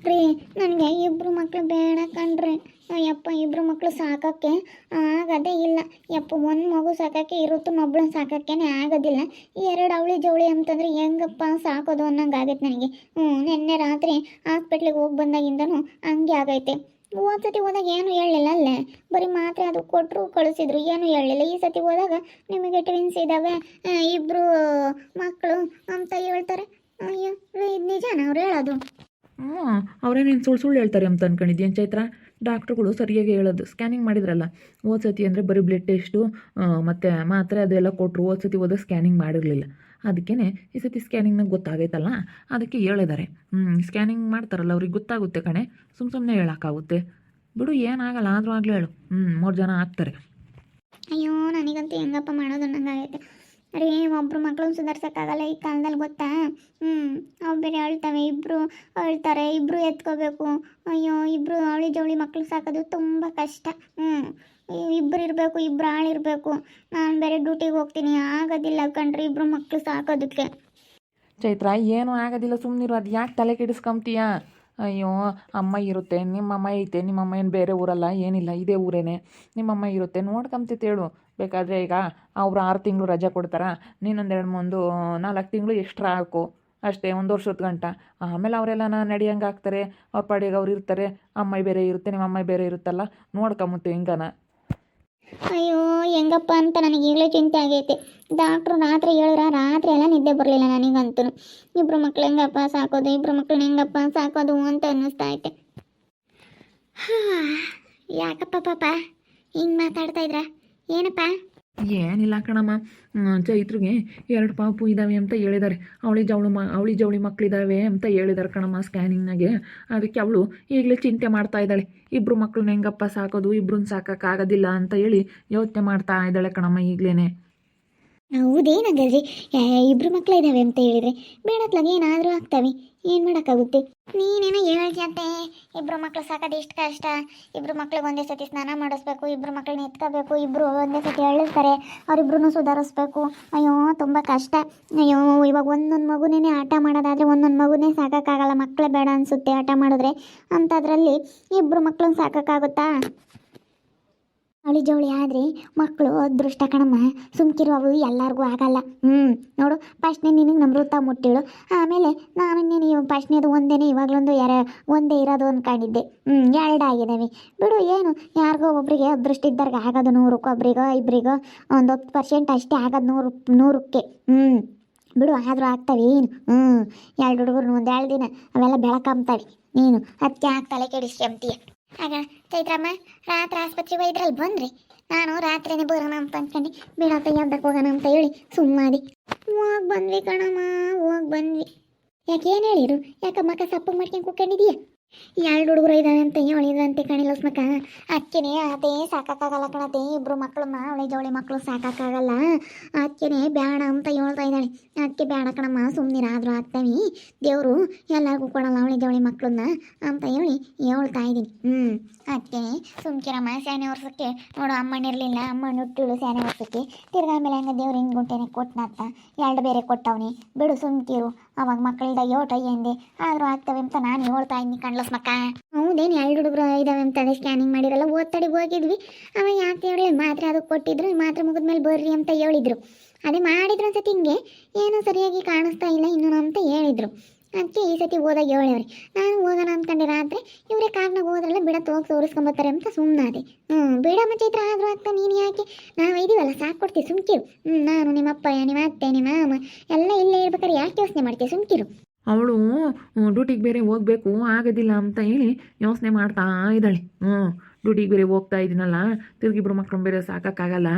ರೀ ನನಗೆ ಇಬ್ಬರು ಮಕ್ಕಳು ಬೇಡ ಕಣ್ರಿ. ಯಪ್ಪ ಇಬ್ಬರು ಮಕ್ಕಳು ಸಾಕೋಕ್ಕೆ ಆಗೋದೇ ಇಲ್ಲ. ಯಪ್ಪ ಒಂದು ಮಗು ಸಾಕೋಕ್ಕೆ ಇರುತ್ತನ್ನೊಬ್ಳನ್ನ ಸಾಕೋಕ್ಕೇನೆ ಆಗೋದಿಲ್ಲ. ಎರಡು ಅವಳಿ ಜವಳಿ ಅಂತಂದರೆ ಹೆಂಗಪ್ಪ ಸಾಕೋದು ಅನ್ನಂಗೆ ಆಗೈತೆ ನನಗೆ. ನಿನ್ನೆ ರಾತ್ರಿ ಹಾಸ್ಪಿಟ್ಲಿಗೆ ಹೋಗಿ ಬಂದಾಗಿಂದನೂ ಹಂಗೆ ಆಗೈತೆ. ಸತಿ ಹೋದಾಗ ಏನು ಹೇಳಲಿಲ್ಲ ಅಲ್ಲೇ, ಬರೀ ಮಾತ್ರೆ ಅದು ಕೊಟ್ಟರು ಕಳಿಸಿದ್ರು, ಏನು ಹೇಳಲಿಲ್ಲ. ಈ ಸತಿ ಹೋದಾಗ ನಿಮಗೆ ಟ್ವಿನ್ಸ್ ಇದ್ದಾವೆ, ಇಬ್ಬರು ಮಕ್ಕಳು ಅಂತ ಹೇಳ್ತಾರೆ. ಅಯ್ಯೋ ಇದು ನಿಜಾನ ಅವ್ರು ಹೇಳೋದು? ಅವರೇನೇನು ಸುಳ್ಳು ಹೇಳ್ತಾರೆ ಅಂತ ಅನ್ಕೊಂಡಿದ್ದೀನಿ ಚೈತ್ರ. ಡಾಕ್ಟ್ರುಗಳು ಸರಿಯಾಗಿ ಹೇಳೋದು. ಸ್ಕ್ಯಾನಿಂಗ್ ಮಾಡಿದ್ರಲ್ಲ ಹೋದ ಸತಿ ಅಂದರೆ ಬರೀ ಬ್ಲಡ್ ಟೆಸ್ಟು ಮತ್ತು ಮಾತ್ರೆ ಅದೆಲ್ಲ ಕೊಟ್ಟರು. ಹೋದ ಸತಿ ಹೋದಾಗ ಸ್ಕ್ಯಾನಿಂಗ್ ಮಾಡಿರಲಿಲ್ಲ. ಅದಕ್ಕೇ ಈ ಸತಿ ಸ್ಕ್ಯಾನಿಂಗ್ನಾಗ ಗೊತ್ತಾಗೈತಲ್ಲ, ಅದಕ್ಕೆ ಹೇಳಿದ್ದಾರೆ. ಸ್ಕ್ಯಾನಿಂಗ್ ಮಾಡ್ತಾರಲ್ಲ ಅವ್ರಿಗೆ ಗೊತ್ತಾಗುತ್ತೆ ಕಣೆ, ಸುಮ್ಮನೆ ಹೇಳೋಕ್ಕಾಗುತ್ತೆ. ಬಿಡು, ಏನಾಗಲ್ಲ, ಆದರೂ ಆಗಲೇ ಹೇಳು. 3 ಜನ ಆಗ್ತಾರೆ. ಅಯ್ಯೋ ನನಗಂತೂ ಹೆಂಗಪ್ಪ ಮಾಡೋದು ಅನ್ನಂಗಾಗೈತೆ ರೀ. ಒಬ್ಬರು ಮಕ್ಕಳನ್ನ ಸುಧಾರ್ಸೋಕ್ಕಾಗಲ್ಲ ಈ ಕಾಲದಲ್ಲಿ, ಗೊತ್ತಾ? ಅವು ಬೇರೆ ಅಳ್ತವೆ, ಇಬ್ಬರು ಅಳ್ತಾರೆ, ಇಬ್ಬರು ಎತ್ಕೋಬೇಕು. ಅಯ್ಯೋ ಇಬ್ಬರು ಅವಳಿ ಜವಳಿ ಮಕ್ಕಳು ಸಾಕೋದು ತುಂಬ ಕಷ್ಟ. ಇಬ್ಬರು ಇರಬೇಕು, ಇಬ್ಬರು ಆಳಿರಬೇಕು. ನಾನು ಬೇರೆ ಡ್ಯೂಟಿಗೆ ಹೋಗ್ತೀನಿ, ಆಗೋದಿಲ್ಲ ಕಣ್ರಿ ಇಬ್ಬರು ಮಕ್ಕಳು ಸಾಕೋದಕ್ಕೆ. ಚೈತ್ರ, ಏನೂ ಆಗೋದಿಲ್ಲ, ಸುಮ್ಮನಿರು. ಅದು ಯಾಕೆ ತಲೆ ಕೆಡಿಸ್ಕೊಂತೀಯ? ಅಯ್ಯೋ ಅಮ್ಮ ಇರುತ್ತೆ, ನಿಮ್ಮಮ್ಮ ಐತೆ. ನಿಮ್ಮಮ್ಮ ಏನು ಬೇರೆ ಊರಲ್ಲ, ಏನಿಲ್ಲ, ಇದೇ ಊರೇನೆ. ನಿಮ್ಮಮ್ಮ ಇರುತ್ತೆ, ನೋಡ್ಕೊಂತಿತ್ತೇಳು. ಬೇಕಾದರೆ ಈಗ ಅವ್ರು 6 ತಿಂಗಳು ರಜೆ ಕೊಡ್ತಾರಾ, ನೀನೊಂದು 4 ತಿಂಗಳು ಎಕ್ಸ್ಟ್ರಾ ಹಾಕು ಅಷ್ಟೇ, 1 ವರ್ಷದ ಗಂಟ. ಆಮೇಲೆ ಅವರೆಲ್ಲ ನಡೆಯಂಗೆ ಆಗ್ತಾರೆ, ಅವ್ರ ಪಾಡಿಗೆ ಅವ್ರು ಇರ್ತಾರೆ. ಅಮ್ಮ ಬೇರೆ ಇರುತ್ತೆ, ನಿಮ್ಮಮ್ಮ ಬೇರೆ ಇರುತ್ತಲ್ಲ, ನೋಡ್ಕೊಂಬತ್ತೆ ಹಿಂಗನ. ಅಯ್ಯೋ ಹೆಂಗಪ್ಪ ಅಂತ ನನಗೆ ಈಗಲೇ ಚಿಂತೆ ಆಗೈತೆ. ಡಾಕ್ಟ್ರು ರಾತ್ರಿ ಹೇಳಿದ್ರೆ ರಾತ್ರಿ ಎಲ್ಲ ನಿದ್ದೆ ಬರಲಿಲ್ಲ ನನಗಂತೂ. ಇಬ್ಬರು ಮಕ್ಳು ಹೆಂಗಪ್ಪ ಸಾಕೋದು, ಇಬ್ಬರು ಮಕ್ಳನ್ನ ಹೆಂಗಪ್ಪ ಸಾಕೋದು ಅಂತ ಅನ್ನಿಸ್ತಾ ಐತೆ. ಯಾಕಪ್ಪ ಪಾಪ ಹಿಂಗೆ ಮಾತಾಡ್ತಾ ಇದ್ರ? ಏನಪ್ಪ? ಏನಿಲ್ಲ ಕಣಮ್ಮ, ಚೈತ್ರಿಗೆ 2 ಪಾಪು ಇದ್ದಾವೆ ಅಂತ ಹೇಳಿದ್ದಾರೆ. ಅವಳಿ ಜವಳಿ ಮಕ್ಕಳಿದ್ದಾವೆ ಅಂತ ಹೇಳಿದ್ದಾರೆ ಕಣಮ್ಮ ಸ್ಕ್ಯಾನಿಂಗ್ನಾಗೆ. ಅದಕ್ಕೆ ಅವಳು ಈಗಲೇ ಚಿಂತೆ ಮಾಡ್ತಾ ಇದ್ದಾಳೆ. ಇಬ್ಬರು ಮಕ್ಕಳನ್ನ ಹೆಂಗಪ್ಪ ಸಾಕೋದು, ಇಬ್ಬರನ್ನ ಸಾಕೋಕ್ಕಾಗೋದಿಲ್ಲ ಅಂತ ಹೇಳಿ ಯೋಚನೆ ಮಾಡ್ತಾ ಇದ್ದಾಳೆ ಕಣಮ್ಮ ಈಗಲೇ. ಹೌದೇನಾಗಲ್ರಿ, ಇಬ್ಬರು ಮಕ್ಳು ಇದ್ದಾವೆ ಅಂತ ಹೇಳಿದರೆ ಬೇಡತ್ಲಾಗ ಏನಾದರೂ ಆಗ್ತವೆ, ಏನು ಮಾಡೋಕ್ಕಾಗುತ್ತೆ? ನೀನೇನೋ ಹೇಳ್ತಿಯಂತೆ ಇಬ್ಬರು ಮಕ್ಳು ಸಾಕೋದು ಇಷ್ಟು ಕಷ್ಟ, ಇಬ್ಬರು ಮಕ್ಳಿಗೆ ಒಂದೇ ಸತಿ ಸ್ನಾನ ಮಾಡಿಸ್ಬೇಕು, ಇಬ್ಬರು ಮಕ್ಕಳನ್ನ ಎತ್ಕೋಬೇಕು, ಇಬ್ಬರು ಒಂದೇ ಸತಿ ಎಳ್ಳಿರ್ತಾರೆ, ಅವರಿಬ್ರು ಸುಧಾರಿಸ್ಬೇಕು. ಅಯ್ಯೋ ತುಂಬ ಕಷ್ಟ. ಅಯ್ಯೋ ಇವಾಗ ಒಂದೊಂದು ಮಗುನೇ ಆಟ ಮಾಡೋದಾದರೆ ಒಂದೊಂದು ಮಗುನೇ ಸಾಕೋಕ್ಕಾಗಲ್ಲ, ಮಕ್ಕಳೇ ಬೇಡ ಅನಿಸುತ್ತೆ ಆಟ ಮಾಡಿದ್ರೆ. ಅಂಥದ್ರಲ್ಲಿ ಇಬ್ಬರು ಮಕ್ಳನ್ನ ಸಾಕೋಕ್ಕಾಗುತ್ತಾ? ಅವಳಿ ಜವಳಿ ಆದರೆ ಮಕ್ಕಳು ಅದೃಷ್ಟ ಕಣಮ್ಮ, ಸುಮ್ಕಿರುವವು ಎಲ್ಲರಿಗೂ ಆಗಲ್ಲ. ನೋಡು, ಫಸ್ಟ್ನೇ ನಿನಗೆ ನಮೃತ ಮುಟ್ಟಿಳು, ಆಮೇಲೆ ನಾನು ನೀವು ಫಸ್ಟ್ನೇದು ಒಂದೇ, ಇವಾಗಲೊಂದು ಒಂದೇ ಇರೋದು ಅಂದ್ಕೊಂಡಿದ್ದೆ. 2 ಆಗಿದ್ದಾವೆ. ಬಿಡು, ಏನು ಯಾರಿಗೋ ಒಬ್ಬರಿಗೆ ಅದೃಷ್ಟ ಇದ್ದವ್ರಿಗೆ ಆಗೋದು 100ಕ್ಕೆ, ಒಬ್ರಿಗೋ ಇಬ್ಬರಿಗೋ ಒಂದು 10% ಅಷ್ಟೇ ಆಗೋದು 100ಕ್ಕೆ. ಬಿಡು, ಆದರೂ ಆಗ್ತವೆ. ಏನು 2 ಹುಡುಗರು ಒಂದು 2 ದಿನ ಅವೆಲ್ಲ ಬೆಳಕಂಬ್ತವೆ. ನೀನು ಅದಕ್ಕೆ ಆಗ್ತಲೆ ಕೆಡಿಸ್ಕೊಂತೀಯ. ಆಗ ಚೈತ್ರಮ್ಮ ರಾತ್ರಿ ಆಸ್ಪತ್ರೆಗೆ ಒಯ್ದ್ರಲ್ಲಿ ಬಂದ್ರಿ, ನಾನು ರಾತ್ರಿನೇ ಬರೋಣ ಅಂತ ಅಂದ್ಕೊಂಡು ಬಿಡಪ್ಪ ಯಾವ್ದಕ್ಕೆ ಹೋಗೋಣ ಅಂತ ಹೇಳಿ ಸುಮ್ಮನೆ ಹೋಗಿ ಬಂದ್ವಿ ಕಣಮ್ಮ, ಹೋಗಿ ಬಂದ್ವಿ. ಯಾಕೆ ಏನು ಹೇಳಿರು? ಯಾಕೆ ಮಕ್ಕ ಸಪ್ಪಗೆ ಮಾಡ್ಕೊಂಡು ಕೂತ್ಕೊಂಡಿದೀಯ? 2 ಹುಡುಗರು ಇದ್ದಾವೆ ಅಂತ ಹೇಳಿದಂತೆ ಕಣಿಲ್ಲ ಸ್ಮಕ. ಅಕ್ಕೇನೆ ಅದೇ ಸಾಕಾಗಲ್ಲ ಕಣತೆ, ಇಬ್ಬರು ಮಕ್ಕಳನ್ನ ಅವಳಿ ಜವಳಿ ಮಕ್ಕಳು ಸಾಕಾಗಲ್ಲ, ಅಕ್ಕೇನೆ ಬೇಡ ಅಂತ ಹೇಳ್ತಾ ಇದ್ದಾಳೆ. ಅದಕ್ಕೆ ಬೇಡ ಕಣಮ್ಮ ಸುಮ್ಮನಿರಾದರೂ ಆಗ್ತಾವೆ, ದೇವರು ಎಲ್ಲರಿಗೂ ಕೊಡಲ್ಲ ಅವಳಿ ಜವಳಿ ಮಕ್ಕಳನ್ನ ಅಂತ ಹೇಳಿ ಹೇಳ್ತಾ ಇದ್ದೀನಿ. ಅದಕ್ಕೆ ಸುಮ್ಕಿರಮ್ಮ, ಸ್ಯಾನೆ ವರ್ಷಕ್ಕೆ ನೋಡು ಅಮ್ಮನಿರಲಿಲ್ಲ, ಅಮ್ಮನ ಹುಟ್ಟಿಳು ಸ್ಯಾನೆ ವರ್ಷಕ್ಕೆ, ತಿರ್ಗಾ ಆಮೇಲೆ ಹಂಗೆ ದೇವ್ರು ಹಿಂಗೆ ಗುಂಟೆನೆ ಕೊಟ್ಟನತ್ತ 2 ಬೇರೆ ಕೊಟ್ಟವನಿ. ಬಿಡು ಸುಮ್ಕಿರು, ಅವಾಗ ಮಕ್ಕಳಿಂದ ಯೋಟ ಎಂದೆ ಆದರೂ ಆಗ್ತವೆ ಅಂತ ನಾನು ಹೇಳ್ತಾ ಇದ್ದೀನಿ ಕಣ್ಲಸ್ ಮಕ್ಕ. ಹೌದೇನು 2 ಹುಡುಗರು ಇದ್ದಾವೆ ಅಂತ ಅದೇ ಸ್ಕ್ಯಾನಿಂಗ್ ಮಾಡಿರಲ್ಲ, ಓದ್ತಡಿ ಹೋಗಿದ್ವಿ. ಅವ ಯಾಕೆ ಹೇಳಿ ಮಾತ್ರೆ ಅದು ಕೊಟ್ಟಿದ್ರು, ಮಾತ್ರೆ ಮುಗಿದ್ಮೇಲೆ ಬರ್ರಿ ಅಂತ ಹೇಳಿದ್ರು. ಅದೇ ಮಾಡಿದ್ರು ಅನ್ಸತಿ, ಹಿಂಗೆ ಏನೂ ಸರಿಯಾಗಿ ಕಾಣಿಸ್ತಾ ಇಲ್ಲ ಇನ್ನೂ ಅಂತ ಹೇಳಿದ್ರು. ಅದಕ್ಕೆ ಈ ಸತಿ ಹೋದಾಗ ಹೇಳವ್ರಿ, ನಾನು ಹೋಗೋಣ ಅಂದ್ಕೊಂಡೆ ರಾತ್ರಿ, ಇವರೇ ಕಾರ್ನಾಗ ಹೋದ್ರಲ್ಲ ಬಿಡತ್ತು ಹೋಗಿ ತೋರಿಸ್ಕೊಂಬತ್ತಾರೆ ಅಂತ ಸುಮ್ಮನಾದೆ. ಬಿಡಮ್ಮ ಚೈತ್ರ, ಆದರೂ ಆಗ್ತಾ ನೀನು ಯಾಕೆ, ನಾವು ಇದೀವಲ್ಲ ಸಾಕು ಕೊಡ್ತೀವಿ ಸುಮ್ಕಿರು. ನಾನು ನಿಮ್ಮ ಅಪ್ಪ ನಿಮ್ಮ ಅತ್ತೆ ನಿಮ್ಮ ಮಾಮ ಎಲ್ಲ ಇಲ್ಲೇ ಇರ್ಬೇಕಾದ್ರೆ ಯಾಕೆ ಯೋಚನೆ ಮಾಡ್ತೀವಿ, ಸುಮ್ಕಿರು. ಅವಳು ಡ್ಯೂಟಿಗೆ ಬೇರೆ ಹೋಗಬೇಕು, ಆಗೋದಿಲ್ಲ ಅಂತ ಹೇಳಿ ಯೋಚನೆ ಮಾಡ್ತಾ ಇದ್ದಾಳೆ. ಡ್ಯೂಟಿಗೆ ಬೇರೆ ಹೋಗ್ತಾ ಇದ್ದೀನಲ್ಲ, ತಿರ್ಗಿಬ್ರು ಮಕ್ಕಳು ಬೇರೆ ಸಾಕೋಕ್ಕಾಗಲ್ಲ.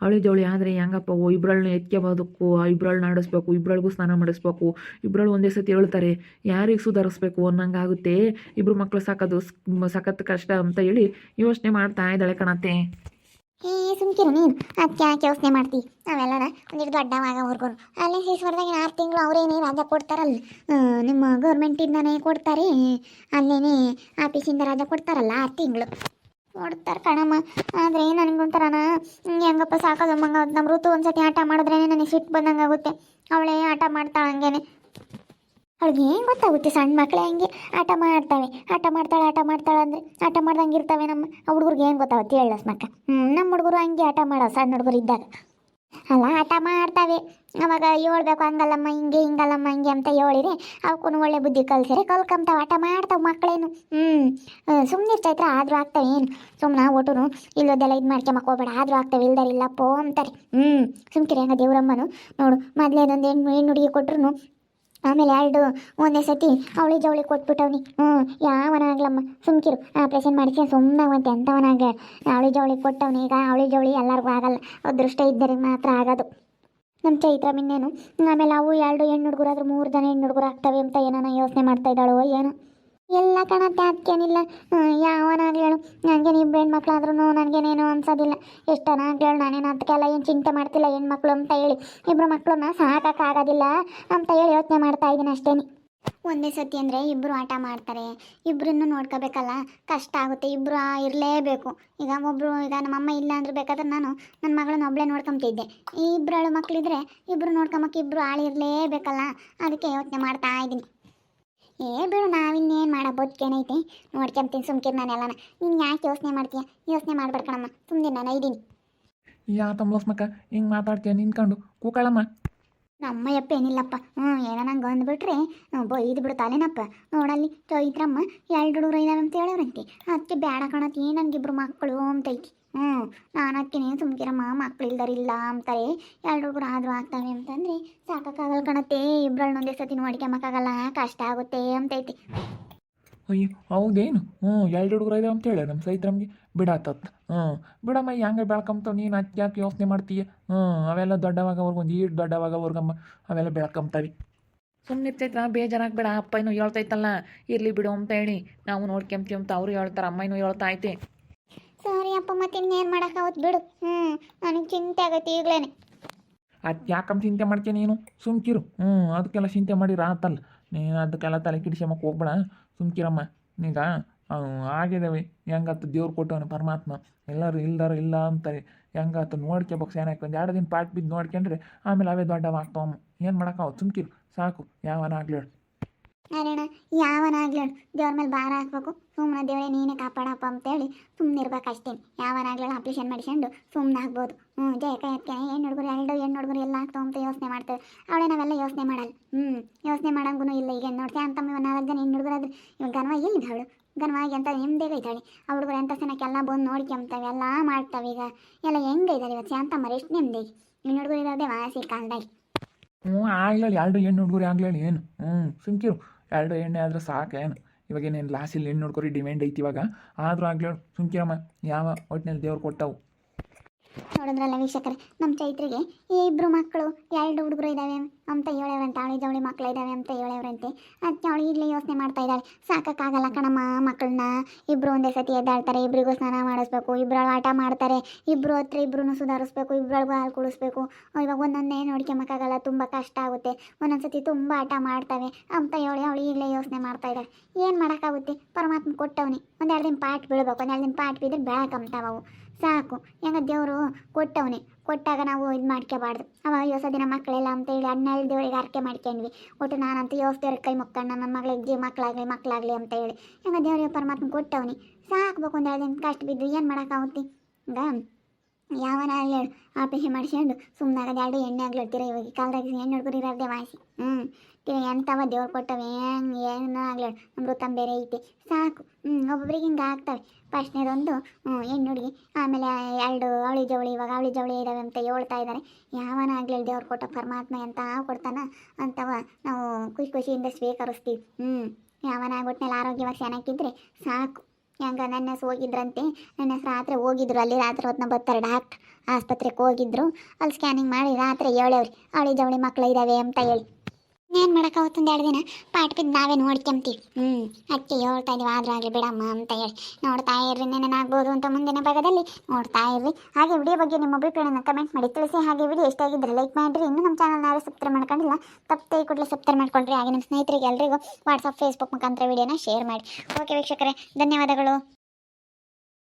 ಅವಳಿ ಜವಳಿ ಆದರೆ ಹೆಂಗಪ್ಪ, ಇಬ್ಬರಳನ್ನ ಎತ್ಕೋಬೋದಕ್ಕೂ, ಇಬ್ಬರಳನ್ನ ಆಡಿಸ್ಬೇಕು, ಇಬ್ಬರಳಿಗೂ ಸ್ನಾನ ಮಾಡಿಸ್ಬೇಕು, ಇಬ್ಬರಳು ಒಂದೇ ಸತಿ ಹೇಳ್ತಾರೆ, ಯಾರಿಗೆ ಸುಧಾರಿಸ್ಬೇಕು ಅನ್ನಂಗಾಗುತ್ತೆ. ಇಬ್ಬರು ಮಕ್ಕಳು ಸಾಕೋದು ಸಖತ್ ಕಷ್ಟ ಅಂತ ಹೇಳಿ ಯೋಚನೆ ಮಾಡ್ತಾ ಇದ್ದಾಳೆ ಕಣತ್ತೆ. ಸುಮ್ಕಿರು ನೀನು, ಅದಕ್ಕೆ ಯಾಕೆ ಯೋಚನೆ ಮಾಡ್ತೀವಿ? ನಾವೆಲ್ಲರ ಒಂದಿಟ್ಟು ದೊಡ್ಡವಾಗೋವರೆಗೂ ಅಲ್ಲೇ ಈಶ್ವರದಾಗ 6 ತಿಂಗಳು ಅವರೇನೇ ರಜೆ ಕೊಡ್ತಾರಲ್ಲ, ನಿಮ್ಮ ಗೌರ್ಮೆಂಟಿಂದನೇ ಕೊಡ್ತಾರೆ, ಅಲ್ಲೇನೇ ಆಫೀಸಿಂದ ರಜೆ ಕೊಡ್ತಾರಲ್ಲ 6 ತಿಂಗಳು ಕೊಡ್ತಾರೆ ಕಣಮ್ಮ. ಆದರೆ ನನಗೊಂಥರನ ಹೆಂಗಪ್ಪ ಸಾಕೋದು ಮಂಗ, ನಮ್ಮ ಋತು ಒಂದ್ಸತಿ ಆಟ ಮಾಡಿದ್ರೇ ನನಗೆ ಸಿಟ್ಟು ಬಂದಂಗೆ ಆಗುತ್ತೆ. ಅವಳೇ ಆಟ ಮಾಡ್ತಾಳೆ ಹಂಗೇನೆ. ಅವ್ಳಿಗೆ ಏನು ಗೊತ್ತಾಗುತ್ತೆ, ಸಣ್ಣ ಮಕ್ಕಳೇ ಹಂಗೆ ಆಟ ಮಾಡ್ತಾವೆ, ಆಟ ಮಾಡ್ತಾಳೆ ಅಂದರೆ ಆಟ ಮಾಡ್ದಂಗೆ ಇರ್ತವೆ. ನಮ್ಮ ಹುಡುಗರಿಗೆ ಏನು ಗೊತ್ತಾಗುತ್ತೆ ಹೇಳ ಮಕ್ಕ. ನಮ್ಮ ಹುಡುಗರು ಹಂಗೆ ಆಟ ಮಾಡೋ ಸಣ್ಣ ಹುಡುಗರು ಇದ್ದಾಗ ಅಲ್ಲ ಆಟ ಮಾಡ್ತಾವೆ. ಅವಾಗ ಹೇಳ್ಬೇಕು ಹಂಗಲ್ಲಮ್ಮ ಹಿಂಗೆ ಹಿಂಗಲ್ಲಮ್ಮ ಹಿಂಗೆ ಅಂತ ಹೇಳಿರಿ ಅವಕ್ಕೂ ಒಳ್ಳೆ ಬುದ್ಧಿ ಕಲ್ಸಿರಿ ಕಲ್ಕೊಂತಾವೆ, ಆಟ ಮಾಡ್ತಾವೆ ಮಕ್ಕಳೇನು. ಸುಮ್ಮನೆ ಚೈತ್ರ ಆದರೂ ಆಗ್ತವೆ. ಏನು ಸುಮ್ಮನೆ ಒಟ್ಟುನು ಇಲ್ಲೋದೆಲ್ಲ ಇದು ಮಾಡ್ಕೊಂಬಕ್ಕೆ ಹೋಗ್ಬೇಡ, ಆದರೂ ಆಗ್ತವೆ, ಇಲ್ದಾರಿಲ್ಲಪ್ಪೋ ಅಂತಾರೆ. ಸುಮ್ಕಿರಿ ಹೆಂಗ ದೇವ್ರಮ್ಮನು ನೋಡು, ಮೊದಲೇದೊಂದು ಹೆಣ್ಣು ಹುಡುಗಿ ಕೊಟ್ರು, ಆಮೇಲೆ ಒಂದೇ ಸತಿ ಅವಳಿ ಜವಳಿ ಕೊಟ್ಬಿಟ್ಟವ್ನಿ. ಯಾವನಾಗ್ಲಮ್ಮ ಸುಮ್ಕಿರು, ಆಪ್ರೇಷನ್ ಮಾಡಿಸಿ ಸುಮ್ಮನಾಗಂತೆ ಎಂಥವನಾಗ ಅವಳಿ ಜವಳಿ ಕೊಟ್ಟವ್ನಿ. ಈಗ ಅವಳಿ ಜವಳಿ ಎಲ್ಲರಿಗೂ ಆಗಲ್ಲ, ಅದೃಷ್ಟ ಇದ್ದರೆ ಮಾತ್ರ ಆಗೋದು. ನಮ್ಮ ಚೈತ್ರ ಮಿನ್ನೇನು ಆಮೇಲೆ ಅವು 2 ಹೆಣ್ಣು ಹುಡುಗರು ಆದ್ರೆ 3 ಜನ ಹೆಣ್ಣು ಹುಡುಗರು ಆಗ್ತವೆ ಅಂತ ಏನಾನ ಯೋಚನೆ ಮಾಡ್ತಾ ಇದ್ದಾಳೋ ಏನೋ. ಎಲ್ಲ ಕಣತ್ತೆ ಅದಕ್ಕೇನಿಲ್ಲ, ಯಾವನಾಗ್ಲಿ ಹೇಳು, ನನಗೇನು ಇಬ್ಬರು ಹೆಣ್ಮಕ್ಳಾದ್ರೂ ನನಗೇನೇನು ಅನ್ಸೋದಿಲ್ಲ. ಎಷ್ಟನಾಗ್ಲಿ ಹೇಳು, ನಾನೇನು ಅದಕ್ಕೆಲ್ಲ ಏನು ಚಿಂತೆ ಮಾಡ್ತಿಲ್ಲ. ಹೆಣ್ಮಕ್ಳು ಅಂತ ಹೇಳಿ 2 ಮಕ್ಕಳನ್ನ ಸಾಕೋಕ್ಕಾಗೋದಿಲ್ಲ ಅಂತ ಹೇಳಿ ಯೋಚನೆ ಮಾಡ್ತಾ ಇದ್ದೀನಿ ಅಷ್ಟೇನೆ. ಒಂದೇ ಸತಿ ಅಂದರೆ ಇಬ್ಬರು ಆಟ ಮಾಡ್ತಾರೆ, ಇಬ್ಬರನ್ನು ನೋಡ್ಕೋಬೇಕಲ್ಲ, ಕಷ್ಟ ಆಗುತ್ತೆ. ಇಬ್ಬರು ಇರಲೇಬೇಕು. ಈಗ ನಮ್ಮಮ್ಮ ಇಲ್ಲ ಅಂದ್ರೆ ಬೇಕಾದ್ರೆ ನಾನು ನನ್ನ ಮಗಳನ್ನ ಒಬ್ಬಳೇ ನೋಡ್ಕೊತಿದ್ದೆ. ಈ 2 ಮಕ್ಕಳಿದ್ರೆ ಇಬ್ಬರು ನೋಡ್ಕೊಂಬಕ್ಕೆ 2 ಆಳು ಇರಲೇಬೇಕಲ್ಲ, ಅದಕ್ಕೆ ಯೋಚನೆ ಮಾಡ್ತಾ ಇದ್ದೀನಿ. ಬಿಡು, ನಾವಿನ್ನೇನು ಮಾಡೋ ಬದುಕೇನೈತೆ, ನೋಡ್ಕೊಂತೀನಿ ಸುಮ್ಕಿರ್ ನಾನೆಲ್ಲನ. ನೀನು ಯಾಕೆ ಯೋಚನೆ ಮಾಡ್ತೀಯ? ಯೋಚನೆ ಮಾಡ್ಬೇಡ್ಕಣಮ್ಮ, ಸುಮ್ಮನೆ ನಾನು ಇದ್ದೀನಿ. ಯಾ ತಮ್ಲಸ್ಮಕ್ಕ ಹಿಂಗೆ ಮಾತಾಡ್ತೀಯ ನಿಂತ್ಕೊಂಡು ಕೂಕಳಮ್ಮ. ನಮ್ಮಯ್ಯಪ್ಪ ಏನಿಲ್ಲಪ್ಪ, ಏನೋ ನಂಗೆ ಅಂದ್ಬಿಟ್ರೆ ಬೈದು ಬಿಡ್ತಾನೇನಪ್ಪ. ನೋಡಲ್ಲಿ ಚೈತ್ರಮ್ಮ 2 ಹುಡುಗರು ಇದಾವೆ ಅಂತ ಹೇಳವ್ರಂತೆ, ಅದಕ್ಕೆ ಬೇಡ ಕಾಣತ್ತೆ ನನಗಿಬ್ರು ಮಕ್ಕಳು ಅಂತೈತಿ. ನಾನು ಅದಕ್ಕೇನೆ ಸುಮ್ಕಿರಮ್ಮ, ಮಕ್ಳು ಇಲ್ದಾರಿಲ್ಲ ಅಂತಾರೆ. 2 ಹುಡುಗರು ಆದರೂ ಆಗ್ತವೆ ಅಂತಂದರೆ ಸಾಕಾಗಲ್ಲ ಕಣತ್ತೆ. ಇಬ್ಬರನ್ನ ಒಂದೇ ಸತಿ ನೋಡ್ಕೊಂಬಕ್ಕಾಗಲ್ಲ, ಕಷ್ಟ ಆಗುತ್ತೆ ಅಂತೈತಿ. ಅಯ್ಯೋ ಹೌದೇನು? 2 ಹುಡುಗರು ಇದಾವೆ ಅಂತ ಹೇಳ ನಮ್ಮ ಸೈತ್ರಮ್ಗೆ ಬಿಡಾತತ್. ಬಿಡಮ್ಮ, ಹೆಂಗೆ ಬೆಳ್ಕೊಂತಾವ, ನೀನು ಅದಕ್ಕೆ ಯಾಕೆ ಯೋಚನೆ ಮಾಡ್ತೀಯ? ಅವೆಲ್ಲ ದೊಡ್ಡವಾಗವ್ರಿಗೆ ಒಂದು ಈಡು ದೊಡ್ಡವಾಗವ್ರಿಗಮ್ಮ ಅವೆಲ್ಲ ಬೆಳ್ಕೊಂತಾವೆ. ಸುಮ್ಮನೆ ಚೈತ್ರ ಬೇಜಾರಾಗಬೇಡ, ಅಪ್ಪ ಇನ್ನೂ ಹೇಳ್ತೈತಲ್ಲ, ಇರಲಿ ಬಿಡು ಅಂತ ಹೇಳಿ ನಾವು ನೋಡ್ಕೊಂತೀವಿ ಅಂತ ಅವರು ಹೇಳ್ತಾರೆ, ಅಮ್ಮ ಇನ್ನೂ ಹೇಳ್ತಾ ಐತೆ. ಸರಿ ಅಪ್ಪ, ಮತ್ತೆ ಇನ್ನೇನು ಮಾಡೋಕ್ಕಾಗುತ್ತೆ ಬಿಡು. ನನಗೆ ಚಿಂತೆ ಆಗೈತೆ ಈಗಲೇ. ಅದು ಯಾಕಮ್ಮ ಚಿಂತೆ ಮಾಡ್ತೀಯ ನೀನು? ಸುಮ್ಕಿರು. ಅದಕ್ಕೆಲ್ಲ ಚಿಂತೆ ಮಾಡಿರ ಆತಲ್ಲ, ನೀನು ಅದಕ್ಕೆಲ್ಲ ತಲೆ ಕಿಡಿಸ್ಯಮಕ್ಕೆ ಹೋಗ್ಬೇಡ, ಸುಮ್ಕಿರಮ್ಮ. ಈಗ ಆಗಿದ್ದಾವೆ, ಹೆಂಗತ್ತು ದೇವ್ರು ಕೊಟ್ಟವನು ಪರಮಾತ್ಮ, ಎಲ್ಲರೂ ಇಲ್ಲ ಅಂತಾರೆ. ಹೆಂಗತ್ತು ನೋಡ್ಕೋಬೇಕು, ಸೇನಾಕಿ 1-2 ದಿನ ಪಾಟ್ ಬಿದ್ದು ನೋಡ್ಕೊಂಡ್ರೆ ಆಮೇಲೆ ಅವೇ ದೊಡ್ಡವಾಗ್ತಾವಮ್ಮ. ಏನು ಮಾಡೋಕ್ಕಾವ? ಸುಮ್ಕಿರು ಸಾಕು, ಯಾವನಾಗ್ಲಿ ಹೇಳು. ಅರೇಣ ಯಾವನಾಗ್ಲಿ ಹೇಳು, ದೇವ್ರ ಮೇಲೆ ಭಾರ ಹಾಕ್ಬೇಕು. ಸುಮ್ಮನೆ ದೇವರೇ ನೀನೇ ಕಾಪಾಡಪ್ಪ ಅಂತೇಳಿ ಸುಮ್ಮನೆ ಇರ್ಬೇಕು ಅಷ್ಟೇ. ಯಾವನಾಗ್ಲಿ ಆಪ್ರೇಷನ್ ಮಾಡಿಸ್ಕೊಂಡು ಸುಮ್ಮನೆ ಆಗ್ಬೋದು. ಜಯಕ ಯಾಕೆ ಹೆಣ್ಣು ಹುಡುಗರು 2 ಹೆಣ್ಣು ಹುಡುಗರು ಎಲ್ಲ ಆಗ್ತಾವ ಅಂತ ಯೋಚನೆ ಮಾಡ್ತೇವೆ. ಅವಳೇ ನಾವೆಲ್ಲ ಯೋಚನೆ ಮಾಡಲ್ಲ. ಯೋಚನೆ ಮಾಡಂಗೂ ಇಲ್ಲ. ಈಗ ನೋಡ್ತೀಯ ಅಂತಮ್ಮ 4 ಜನ ಹೆಣ್ಣು ಹುಡುಗರಾದ್ರೆ ಇವಾಗ ಗನ್ವ ಎಲ್ಲಿದ್ದಾಳು? ಗನ್ವಾಗಿ ಅಂತ ನೆಮ್ಮದಿಗೈತಾಳೆ. ಆ ಹುಡುಗರು ಎಂಥ ಸನಕ್ಕೆಲ್ಲ ಬಂದು ನೋಡ್ಕೊಂತವೆ, ಎಲ್ಲ ಮಾಡ್ತಾವೆ. ಈಗ ಎಲ್ಲ ಹೆಂಗೈತಾಳೆ ಇವತ್ತು ಶಾಂತಮ್ಮ, ಎಷ್ಟು ನೆಮ್ಮದಿಗೆ. ಹೆಣ್ಣು ಹುಡುಗರು ಇರೋದೇ ವಾಸಿ ಕಾಲದಾಗಿ. ಆಗ್ಲಿ 2 ಹೆಣ್ಣು ಹುಡುಗರು ಆಗ್ಲಿ ಏನು? ಸುಮ್ಕಿರು, 2 ಹೆಣ್ಣೆ ಆದ್ರೆ ಸಾಕೇನು? ಇವಾಗೇನೇನು ಲಾಸ್ಟಲ್ಲಿ ಹೆಣ್ಣು ಹುಡ್ಕೋರಿ ಡಿಮ್ಯಾಂಡ್ ಐತಿ ಇವಾಗ. ಆದರೂ ಆಗ್ಲಿ ಹೇಳು ಸುಮ್ಕಿರಮ್ಮ, ಯಾವ ಒಟ್ಟಿನಲ್ಲಿ ದೇವ್ರು ಕೊಟ್ಟವು. ನೋಡಿದ್ರಲ್ಲ ವೀಕ್ಷಕರೇ, ನಮ್ಮ ಚೈತ್ರಿಗೆ 2 ಮಕ್ಕಳು 2 ಹುಡುಗರು ಇದ್ದಾವೆ ಅಂತ ಹೇಳವ್ರಂತೆ, ಅವಳಿ ಜವಳಿ ಮಕ್ಕಳು ಇದ್ದಾವೆ ಅಂತ ಹೇಳವ್ರಂತೆ. ಅದಕ್ಕೆ ಅವಳು ಈಗಲೇ ಯೋಚನೆ ಮಾಡ್ತಾ ಇದ್ದಾಳೆ, ಸಾಕಾಗಲ್ಲ ಕಣಮ್ಮ ಮಕ್ಕಳನ್ನ. ಇಬ್ಬರು ಒಂದೇ ಸತಿ ಎದ್ದಾಡ್ತಾರೆ, ಇಬ್ಬರಿಗೂ ಸ್ನಾನ ಮಾಡಿಸ್ಬೇಕು, ಇಬ್ಬರು ಆಟ ಮಾಡ್ತಾರೆ, ಇಬ್ಬರು ಹತ್ರ ಇಬ್ಬರೂ ಸುಧಾರಿಸ್ಬೇಕು, ಇಬ್ಬರಿಗೂ ಹಾಲು ಕುಡಿಸ್ಬೇಕು. ಇವಾಗ ಒಂದೊಂದೇ ನೋಡ್ಕೊಂಬಕ್ಕಾಗಲ್ಲ, ತುಂಬ ಕಷ್ಟ ಆಗುತ್ತೆ. ಒಂದೊಂದ್ಸತಿ ತುಂಬ ಆಟ ಮಾಡ್ತವೆ ಅಂತ ಹೇಳಿ ಅವಳು ಈಗಲೇ ಯೋಚನೆ ಮಾಡ್ತಾ ಇದ್ದಾಳೆ. ಏನು ಮಾಡೋಕ್ಕಾಗುತ್ತೆ, ಪರಮಾತ್ಮ ಕೊಟ್ಟವನೇ. 1-2 ದಿನ ಪಾಟ್ ಬೀಳ್ಬೇಕು, 1-2 ದಿನ ಪಾಟ್ ಬಿದ್ದರೆ ಬೆಳಕಂತಾವು ಸಾಕು. ಹೆಂಗ ದೇವರು ಕೊಟ್ಟವನೇ, ಕೊಟ್ಟಾಗ ನಾವು ಇದು ಮಾಡ್ಕೋಬಾರ್ದು. ಅವಾಗ ಯೋಸ ದಿನ ಮಕ್ಕಳೆಲ್ಲ ಅಂತೇಳಿ 12 ದೇವರಿಗೆ ಅರ್ಕೆ ಮಾಡ್ಕೊಂಡ್ವಿ. ಒಟ್ಟು ನಾನಂತ ಯೋಸ್ದೇವ್ರಿಗೆ ಕೈ ಮುಕ್ಕೊಂಡು ನನ್ನ ಮಗಳಿಗೆ ಮಕ್ಕಳಾಗಲಿ ಅಂತ ಹೇಳಿ ಹೆಂಗ ದೇವರಿಗೆ ಪರಮಾತ್ಮ ಕೊಟ್ಟವನಿ ಸಾಕ್ಬೇಕು. 1-2 ದಿನ ಕಷ್ಟ ಬಿದ್ದು ಏನು ಮಾಡೋಕ್ಕಾಗುತ್ತೆ? ಈಗ ಯಾವನ ಹೇಳು ಆಪರೇಷನ್ ಮಾಡಿಸ್ಕೊಂಡು ಸುಮ್ಮನಾಗದು 2 ಎಣ್ಣೆ ಆಗ್ಲಿಡ್ತೀರ. ಇವಾಗ ಕಾಲದಾಗ ಹೆಣ್ಣು ಹುಡುಗರು ಇರೋದೇ ವಾಸಿ. ಎಂಥವ ದೇವ್ರು ಕೊಟ್ಟವೆ, ಏನೋ ಆಗ್ಲಿ ಅಮೃತಂ ಬೇರೆ ಐತೆ ಸಾಕು. ಒಬ್ಬೊಬ್ರಿಗೆ ಹಿಂಗೆ ಆಗ್ತವೆ. ಫಸ್ಟ್ನೇದೊಂದು ಹೆಣ್ಣು ಹುಡುಗಿ, ಆಮೇಲೆ 2 ಅವಳಿ ಜವಳಿ. ಇವಾಗ ಅವಳಿ ಜವಳಿ ಇದ್ದಾವೆ ಅಂತ ಹೇಳ್ತಾ ಇದ್ದಾರೆ. ಯಾವನ ಆಗಲಿ ದೇವ್ರು ಕೊಟ್ಟ ಪರಮಾತ್ಮ ಎಂತ ಕೊಡ್ತಾನ ಅಂತವ ನಾವು ಖುಷಿಯಿಂದ ಸ್ವೀಕರಿಸ್ತೀವಿ. ಯಾವನ ಒಟ್ಟಿನಲ್ಲಿ ಆರೋಗ್ಯವಾಗಿ ಚೆನ್ನಾಗಿದ್ರೆ ಸಾಕು. ಹೆಂಗ ನನ್ನ ಹೆಸರು ಹೋಗಿದ್ರಂತೆ, ನನ್ನ ಹೆಸರು ರಾತ್ರಿ ಹೋಗಿದ್ರು, ಅಲ್ಲಿ ರಾತ್ರಿ ಹೊತ್ತನ ಬರ್ತಾರೆ ಡಾಕ್ಟ್ರ್, ಆಸ್ಪತ್ರೆಗೆ ಹೋಗಿದ್ರು. ಅಲ್ಲಿ ಸ್ಕ್ಯಾನಿಂಗ್ ಮಾಡಿ ರಾತ್ರಿ ಹೇಳವ್ರಿ ಅವಳಿ ಜವಳಿ ಮಕ್ಕಳು ಇದ್ದಾವೆ ಅಂತ ಹೇಳಿ. ಏನು ಮಾಡೋಕ್ಕಾಗುತ್ತೆ? 1-2 ದಿನ ಪಾಟ್ ಬಿದ್ದು ನಾವೇ ನೋಡ್ಕೊಂತೀವಿ. ಅದಕ್ಕೆ ಹೇಳ್ತಾ ಇದೀವಿ, ಆದರೂ ಆಗಲಿ ಬಿಡಮ್ಮ ಅಂತ ಹೇಳಿ. ನೋಡ್ತಾ ಇರ್ರಿ, ನೆನೇನಾಗ್ಬೋದು ಅಂತ ಮುಂದಿನ ಭಾಗದಲ್ಲಿ ನೋಡ್ತಾ ಇರ್ರಿ. ಹಾಗೆ ವಿಡಿಯೋ ಬಗ್ಗೆ ನಿಮ್ಮ ಅಭಿಪ್ರಾಯನ ಕಮೆಂಟ್ ಮಾಡಿ ತಿಳಿಸಿ. ಹಾಗೆ ವಿಡಿಯೋ ಇಷ್ಟ ಆಗಿದ್ದರೆ ಲೈಕ್ ಮಾಡಿರಿ. ಇನ್ನೂ ನಮ್ಮ ಚಾನಲ್ನ ಯಾರು ಸಬ್ಸ್ಕ್ರೈಬ್ ಮಾಡ್ಕೊಂಡಿಲ್ಲ, ತಪ್ಪದೆ ಕೂಡಲೇ ಸಬ್ಸ್ಕ್ರೈಬ್ ಮಾಡ್ಕೊಂಡ್ರಿ. ಹಾಗೆ ನಿಮ್ಮ ಸ್ನೇಹಿತರಿಗೆ ಎಲ್ರಿಗೂ ವಾಟ್ಸಪ್ ಫೇಸ್ಬುಕ್ ಮುಖಾಂತರ ವಿಡಿಯೋನ ಶೇರ್ ಮಾಡಿ. ಓಕೆ ವೀಕ್ಷಕರೇ, ಧನ್ಯವಾದಗಳು.